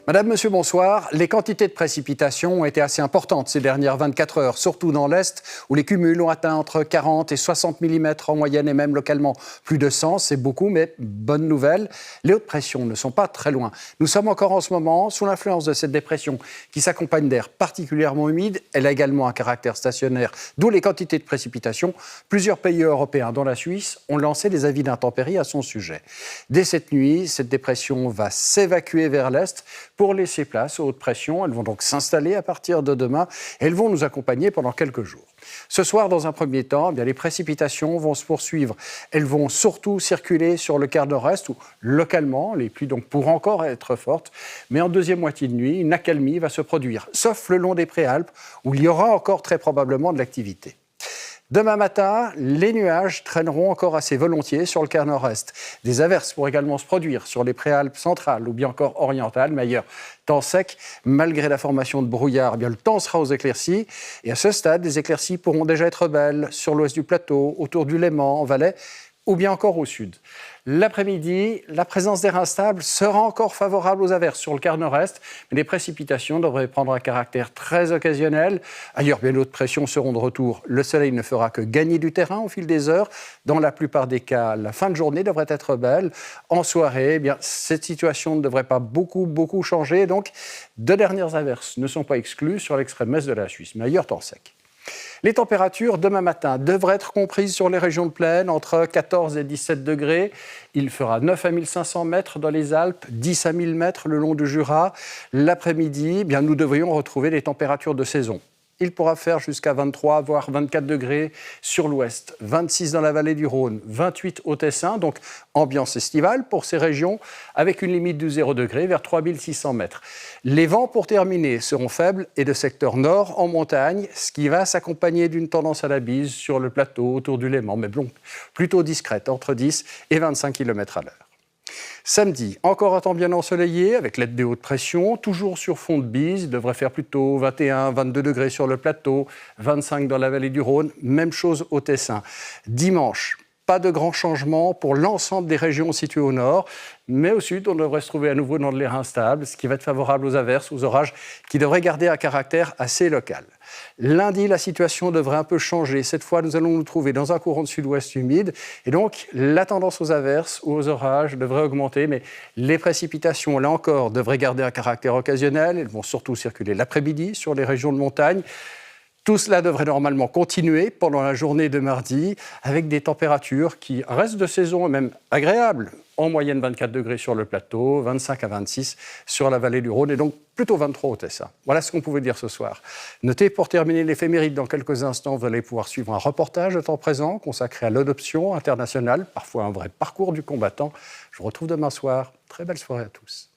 Madame, monsieur, bonsoir. Les quantités de précipitations ont été assez importantes ces dernières 24 heures, surtout dans l'Est, où les cumuls ont atteint entre 40 et 60 mm en moyenne et même localement plus de 100. C'est beaucoup, mais bonne nouvelle, les hautes pressions ne sont pas très loin. Nous sommes encore en ce moment sous l'influence de cette dépression qui s'accompagne d'air particulièrement humide. Elle a également un caractère stationnaire, d'où les quantités de précipitations. Plusieurs pays européens, dont la Suisse, ont lancé des avis d'intempéries à son sujet. Dès cette nuit, cette dépression va s'évacuer vers l'Est pour laisser place aux hautes pressions. Elles vont donc s'installer à partir de demain et elles vont nous accompagner pendant quelques jours. Ce soir, dans un premier temps, les précipitations vont se poursuivre. Elles vont surtout circuler sur le quart nord-est où, localement, les pluies donc pourront encore être fortes. Mais en deuxième moitié de nuit, une accalmie va se produire, sauf le long des Préalpes où il y aura encore très probablement de l'activité. Demain matin, les nuages traîneront encore assez volontiers sur le quart nord-est. Des averses pourraient également se produire sur les Préalpes centrales ou bien encore orientales, mais ailleurs, temps sec. Malgré la formation de brouillard, le temps sera aux éclaircies. Et à ce stade, les éclaircies pourront déjà être belles sur l'ouest du plateau, autour du Léman, en Valais, ou bien encore au sud. L'après-midi, la présence d'air instable sera encore favorable aux averses sur le quart nord-est, mais les précipitations devraient prendre un caractère très occasionnel. Ailleurs, bien d'autres pressions seront de retour. Le soleil ne fera que gagner du terrain au fil des heures. Dans la plupart des cas, la fin de journée devrait être belle. En soirée, cette situation ne devrait pas beaucoup changer. Donc, de dernières averses ne sont pas exclues sur l'extrême est de la Suisse, mais ailleurs, temps sec. Les températures, demain matin, devraient être comprises sur les régions de plaine, entre 14 et 17 degrés. Il fera 9 à 1500 mètres dans les Alpes, 10 à 1000 mètres le long du Jura. L'après-midi, nous devrions retrouver des températures de saison. Il pourra faire jusqu'à 23, voire 24 degrés sur l'ouest, 26 dans la vallée du Rhône, 28 au Tessin, donc ambiance estivale pour ces régions, avec une limite de 0 degré vers 3600 mètres. Les vents, pour terminer, seront faibles et de secteur nord en montagne, ce qui va s'accompagner d'une tendance à la bise sur le plateau autour du Léman, mais plutôt discrète, entre 10 et 25 km à l'heure. Samedi, encore un temps bien ensoleillé avec l'aide des hautes pressions, toujours sur fond de bise. Il devrait faire plutôt 21, 22 degrés sur le plateau, 25 dans la vallée du Rhône, même chose au Tessin. Dimanche, pas de grands changements pour l'ensemble des régions situées au nord, mais au sud, on devrait se trouver à nouveau dans de l'air instable, ce qui va être favorable aux averses, aux orages, qui devraient garder un caractère assez local. Lundi, la situation devrait un peu changer. Cette fois, nous allons nous trouver dans un courant de sud-ouest humide. Et donc, la tendance aux averses ou aux orages devrait augmenter. Mais les précipitations, là encore, devraient garder un caractère occasionnel. Elles vont surtout circuler l'après-midi sur les régions de montagne. Tout cela devrait normalement continuer pendant la journée de mardi avec des températures qui restent de saison et même agréables. En moyenne 24 degrés sur le plateau, 25 à 26 sur la vallée du Rhône et donc plutôt 23 au Tessin. Voilà ce qu'on pouvait dire ce soir. Notez pour terminer l'éphéméride, dans quelques instants, vous allez pouvoir suivre un reportage de temps présent consacré à l'adoption internationale, parfois un vrai parcours du combattant. Je vous retrouve demain soir. Très belle soirée à tous.